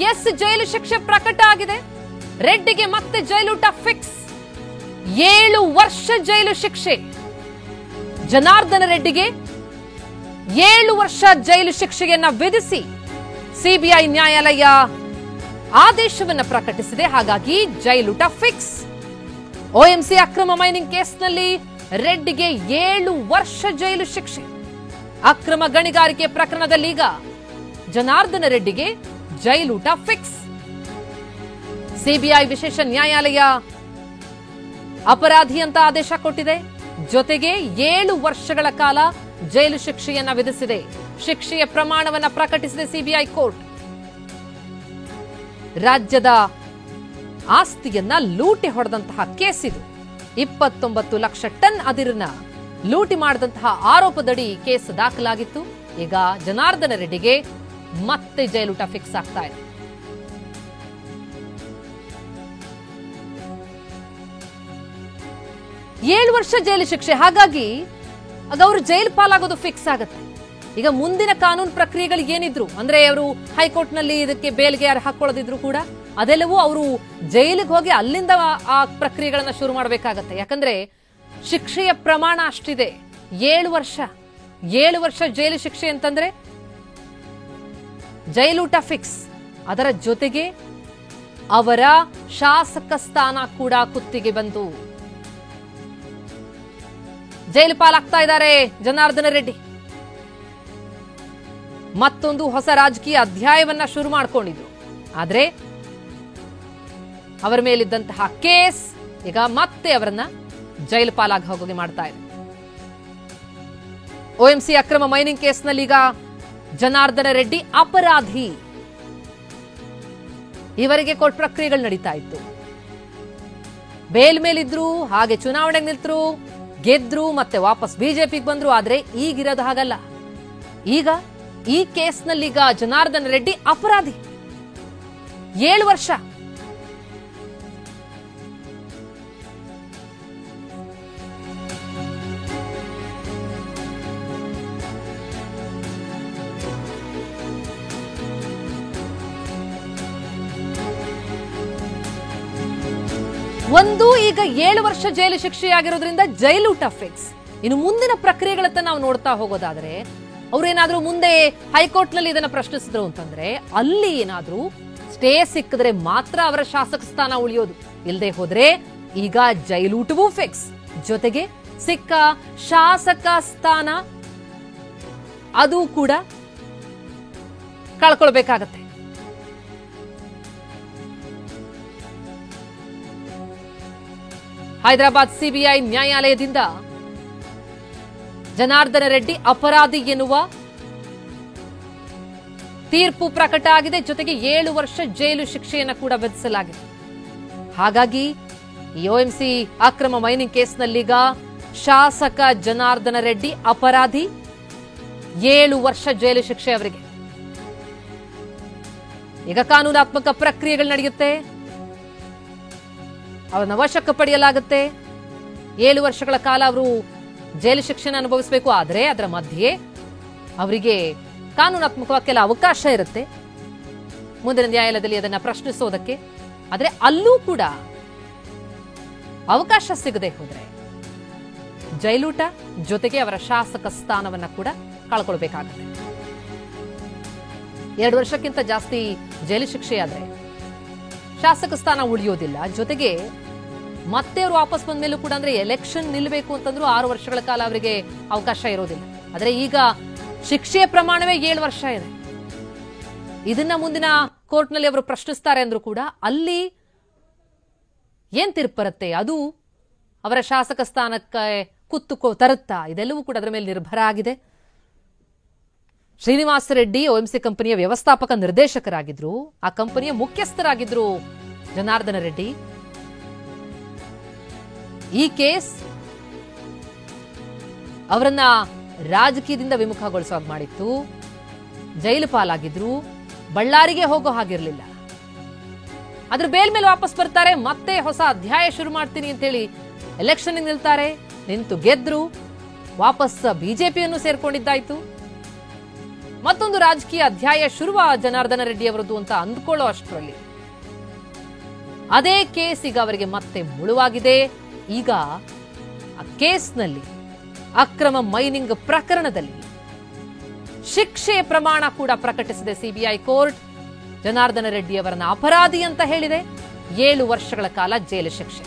S ಜೈಲು ಶಿಕ್ಷೆ ಪ್ರಕಟ ಆಗಿದೆ. ರೆಡ್ಡಿಗೆ ಮತ್ತೆ ಜೈಲೂಟ ಫಿಕ್ಸ್. 7 ವರ್ಷ ಜೈಲು ಶಿಕ್ಷೆ. ಜನಾರ್ದನ ರೆಡ್ಡಿಗೆ 7 ವರ್ಷ ಜೈಲು ಶಿಕ್ಷೆಯನ್ನ ವಿಧಿಸಿ ಸಿಬಿಐ ನ್ಯಾಯಾಲಯ ಆದೇಶವನ್ನ ಪ್ರಕಟಿಸಿದೆ. ಹಾಗಾಗಿ ಜೈಲೂಟ ಫಿಕ್ಸ್. OMC ಅಕ್ರಮ ಮೈನಿಂಗ್ ಕೇಸ್ನಲ್ಲಿ ರೆಡ್ಡಿಗೆ 7 ವರ್ಷ ಜೈಲು ಶಿಕ್ಷೆ. ಅಕ್ರಮ ಗಣಿಗಾರಿಕೆ ಪ್ರಕರಣದಲ್ಲಿ ಈಗ ಜನಾರ್ದನ ರೆಡ್ಡಿಗೆ ಜೈಲೂಟ ಫಿಕ್ಸ್. ಸಿಬಿಐ ವಿಶೇಷ ನ್ಯಾಯಾಲಯ ಅಪರಾಧಿ ಅಂತ ಆದೇಶ ಕೊಟ್ಟಿದೆ. ಜೊತೆಗೆ 7 ವರ್ಷಗಳ ಕಾಲ ಜೈಲು ಶಿಕ್ಷೆಯನ್ನ ವಿಧಿಸಿದೆ. ಶಿಕ್ಷೆಯ ಪ್ರಮಾಣವನ್ನ ಪ್ರಕಟಿಸಿದೆ ಸಿಬಿಐ ಕೋರ್ಟ್. ರಾಜ್ಯದ ಆಸ್ತಿಯನ್ನ ಲೂಟಿ ಹೊಡೆದಂತಹ ಕೇಸ್ ಇದು. 29 ಲಕ್ಷ ಟನ್ ಅದಿರನ್ನ ಲೂಟಿ ಮಾಡಿದಂತಹ ಆರೋಪದಡಿ ಕೇಸ್ ದಾಖಲಾಗಿತ್ತು. ಈಗ ಜನಾರ್ದನ ರೆಡ್ಡಿಗೆ ಮತ್ತೆ ಜೈಲೂಟ ಫಿಕ್ಸ್ ಆಗ್ತಾ ಇದೆ. ಏಳು ವರ್ಷ ಜೈಲು ಶಿಕ್ಷೆ. ಹಾಗಾಗಿ ಆಗ ಅವರು ಜೈಲು ಪಾಲಾಗೋದು ಫಿಕ್ಸ್ ಆಗುತ್ತೆ. ಈಗ ಮುಂದಿನ ಕಾನೂನು ಪ್ರಕ್ರಿಯೆಗಳು ಏನಿದ್ರು ಅಂದ್ರೆ ಅವರು ಹೈಕೋರ್ಟ್ ನಲ್ಲಿ ಇದಕ್ಕೆ ಬೇಲ್ಗೆ ಯಾರು ಹಾಕೊಳ್ಳೋದಿದ್ರು ಕೂಡ ಅದೆಲ್ಲವೂ ಅವರು ಜೈಲಿಗೆ ಹೋಗಿ ಅಲ್ಲಿಂದ ಆ ಪ್ರಕ್ರಿಯೆಗಳನ್ನ ಶುರು ಮಾಡಬೇಕಾಗತ್ತೆ. ಯಾಕಂದ್ರೆ ಶಿಕ್ಷೆಯ ಪ್ರಮಾಣ ಅಷ್ಟಿದೆ. 7 ವರ್ಷ ಜೈಲು ಶಿಕ್ಷೆ ಅಂತಂದ್ರೆ ಜೈಲೂಟ ಫಿಕ್ಸ್. ಅದರ ಜೊತೆಗೆ ಅವರ ಶಾಸಕ ಸ್ಥಾನ ಕೂಡ ಕುತ್ತಿಗೆ ಬಂತು. ಜೈಲು ಪಾಲಾಗ್ತಾ ಇದ್ದಾರೆ ಜನಾರ್ದನ ರೆಡ್ಡಿ. ಮತ್ತೊಂದು ಹೊಸ ರಾಜಕೀಯ ಅಧ್ಯಾಯವನ್ನ ಶುರು ಮಾಡಿಕೊಂಡಿದ್ರು. ಆದ್ರೆ ಅವರ ಮೇಲಿದ್ದಂತಹ ಕೇಸ್ ಈಗ ಮತ್ತೆ ಅವರನ್ನ ಜೈಲು ಪಾಲಾಗಿ ಹೋಗೋಗೆ ಮಾಡ್ತಾ ಇದೆ. OMC ಅಕ್ರಮ ಮೈನಿಂಗ್ ಕೇಸ್ನಲ್ಲಿ ಈಗ ಜನಾರ್ದನ ರೆಡ್ಡಿ ಅಪರಾಧಿ. ಇವರಿಗೆ ಕೋರ್ಟ್ ಪ್ರಕ್ರಿಯೆಗಳು ನಡೀತಾ ಇತ್ತು. ಬೇಲ್ ಮೇಲಿದ್ರು, ಹಾಗೆ ಚುನಾವಣೆಗೆ ನಿಲ್ತರು, ಗೆದ್ರು, ಮತ್ತೆ ವಾಪಸ್ ಬಿಜೆಪಿಗೆ ಬಂದ್ರು. ಆದ್ರೆ ಈಗಿರೋದು ಹಾಗಲ್ಲ. ಈಗ ಈ ಕೇಸ್ನಲ್ಲೀಗ ಜನಾರ್ದನ ರೆಡ್ಡಿ ಅಪರಾಧಿ. 7 ವರ್ಷ. ಒಂದು ಈಗ 7 ವರ್ಷ ಜೈಲು ಶಿಕ್ಷೆಯಾಗಿರೋದ್ರಿಂದ ಜೈಲೂಟ ಫಿಕ್ಸ್. ಇನ್ನು ಮುಂದಿನ ಪ್ರಕ್ರಿಯೆಗಳತ್ತ ನಾವು ನೋಡ್ತಾ ಹೋಗೋದಾದ್ರೆ ಅವ್ರೇನಾದ್ರೂ ಮುಂದೆ ಹೈಕೋರ್ಟ್ ನಲ್ಲಿ ಇದನ್ನ ಪ್ರಶ್ನಿಸಿದ್ರು ಅಂತಂದ್ರೆ ಅಲ್ಲಿ ಏನಾದ್ರೂ ಸ್ಟೇ ಸಿಕ್ಕಿದ್ರೆ ಮಾತ್ರ ಅವರ ಶಾಸಕ ಸ್ಥಾನ ಉಳಿಯೋದು. ಇಲ್ಲದೆ ಹೋದ್ರೆ ಈಗ ಜೈಲೂಟವೂ ಫಿಕ್ಸ್. ಜೊತೆಗೆ ಸಿಕ್ಕ ಶಾಸಕ ಸ್ಥಾನ ಅದು ಕೂಡ ಕಳ್ಕೊಳ್ಬೇಕಾಗತ್ತೆ. ಹೈದರಾಬಾದ್ ಸಿಬಿಐ ನ್ಯಾಯಾಲಯದಿಂದ ಜನಾರ್ದನ ರೆಡ್ಡಿ ಅಪರಾಧಿ ಎನ್ನುವ ತೀರ್ಪು ಪ್ರಕಟ ಆಗಿದೆ. ಜೊತೆಗೆ 7 ವರ್ಷ ಜೈಲು ಶಿಕ್ಷೆಯನ್ನು ಕೂಡ ವಿಧಿಸಲಾಗಿದೆ. ಹಾಗಾಗಿ ಈ OMC ಅಕ್ರಮ ಮೈನಿಂಗ್ ಕೇಸ್ನಲ್ಲೀಗ ಶಾಸಕ ಜನಾರ್ದನ ರೆಡ್ಡಿ ಅಪರಾಧಿ. 7 ವರ್ಷ ಜೈಲು ಶಿಕ್ಷೆ ಅವರಿಗೆ. ಈಗ ಕಾನೂನಾತ್ಮಕ ಪ್ರಕ್ರಿಯೆಗಳು ನಡೆಯುತ್ತೆ. ಅವರನ್ನ ವಶಕ್ಕೆ ಪಡೆಯಲಾಗುತ್ತೆ. 7 ವರ್ಷಗಳ ಕಾಲ ಅವರು ಜೈಲು ಶಿಕ್ಷೆನ ಅನುಭವಿಸಬೇಕು. ಆದರೆ ಅದರ ಮಧ್ಯೆ ಅವರಿಗೆ ಕಾನೂನಾತ್ಮಕವಾಗಿ ಕೆಲ ಅವಕಾಶ ಇರುತ್ತೆ ಮುಂದಿನ ನ್ಯಾಯಾಲಯದಲ್ಲಿ ಅದನ್ನ ಪ್ರಶ್ನಿಸೋದಕ್ಕೆ. ಆದರೆ ಅಲ್ಲೂ ಕೂಡ ಅವಕಾಶ ಸಿಗದೆ ಹೋದ್ರೆ ಜೈಲೂಟ ಜೊತೆಗೆ ಅವರ ಶಾಸಕ ಸ್ಥಾನವನ್ನ ಕೂಡ ಕಳ್ಕೊಳ್ಬೇಕಾಗುತ್ತೆ. 2 ವರ್ಷಕ್ಕಿಂತ ಜಾಸ್ತಿ ಜೈಲು ಶಿಕ್ಷೆಯಾದ್ರೆ ಶಾಸಕ ಸ್ಥಾನ ಉಳಿಯೋದಿಲ್ಲ. ಜೊತೆಗೆ ಮತ್ತೆ ಅವರು ವಾಪಸ್ ಬಂದ ಮೇಲೂ ಕೂಡ ಅಂದ್ರೆ ಎಲೆಕ್ಷನ್ ನಿಲ್ಲಬೇಕು ಅಂತಂದ್ರೂ 6 ವರ್ಷಗಳ ಕಾಲ ಅವರಿಗೆ ಅವಕಾಶ ಇರೋದಿಲ್ಲ. ಆದ್ರೆ ಈಗ ಶಿಕ್ಷೆಯ ಪ್ರಮಾಣವೇ 7 ವರ್ಷ ಇದೆ. ಇದನ್ನ ಮುಂದಿನ ಕೋರ್ಟ್ ನಲ್ಲಿ ಅವರು ಪ್ರಶ್ನಿಸ್ತಾರೆ ಅಂದ್ರೂ ಕೂಡ ಅಲ್ಲಿ ಏನ್ ತೀರ್ಪು ಬರುತ್ತೆ ಅದು ಅವರ ಶಾಸಕ ಸ್ಥಾನಕ್ಕೆ ಕುತ್ತು ತರುತ್ತಾ ಇದೆಲ್ಲವೂ ಕೂಡ ಅದರ ಮೇಲೆ ನಿರ್ಭರ ಆಗಿದೆ. ಶ್ರೀನಿವಾಸ ರೆಡ್ಡಿ OMC ಕಂಪನಿಯ ವ್ಯವಸ್ಥಾಪಕ ನಿರ್ದೇಶಕರಾಗಿದ್ರು. ಆ ಕಂಪನಿಯ ಮುಖ್ಯಸ್ಥರಾಗಿದ್ರು ಜನಾರ್ದನ ರೆಡ್ಡಿ. ಈ ಕೇಸ್ ಅವರನ್ನ ರಾಜಕೀಯದಿಂದ ವಿಮುಖಗೊಳಿಸುವಾಗ ಮಾಡಿತ್ತು. ಜೈಲು ಪಾಲಾಗಿದ್ರು. ಬಳ್ಳಾರಿಗೆ ಹೋಗೋ ಹಾಗಿರ್ಲಿಲ್ಲ. ಅದ್ರ ಬೇಲ್ ಮೇಲೆ ವಾಪಸ್ ಬರ್ತಾರೆ. ಮತ್ತೆ ಹೊಸ ಅಧ್ಯಾಯ ಶುರು ಮಾಡ್ತೀನಿ ಅಂತ ಹೇಳಿ ಎಲೆಕ್ಷನ್ ನಿಲ್ತಾರೆ. ನಿಂತು ಗೆದ್ರು. ವಾಪಸ್ ಬಿಜೆಪಿಯನ್ನು ಸೇರ್ಕೊಂಡಿದ್ದಾಯ್ತು. ಮತ್ತೊಂದು ರಾಜಕೀಯ ಅಧ್ಯಾಯ ಶುರುವ ಜನಾರ್ದನ ರೆಡ್ಡಿ ಅವರದ್ದು ಅಂತ ಅಂದ್ಕೊಳ್ಳೋ ಅಷ್ಟರಲ್ಲಿ ಅದೇ ಕೇಸ್ ಈಗ ಅವರಿಗೆ ಮತ್ತೆ ಮುಳುವಾಗಿದೆ. ಈಗ ಆ ಕೇಸ್ನಲ್ಲಿ ಅಕ್ರಮ ಮೈನಿಂಗ್ ಪ್ರಕರಣದಲ್ಲಿ ಶಿಕ್ಷೆ ಪ್ರಮಾಣ ಕೂಡ ಪ್ರಕಟಿಸಿದೆ ಸಿಬಿಐ ಕೋರ್ಟ್. ಜನಾರ್ದನ ರೆಡ್ಡಿ ಅವರನ್ನ ಅಪರಾಧಿ ಅಂತ ಹೇಳಿದೆ. 7 ವರ್ಷಗಳ ಕಾಲ ಜೈಲು ಶಿಕ್ಷೆ.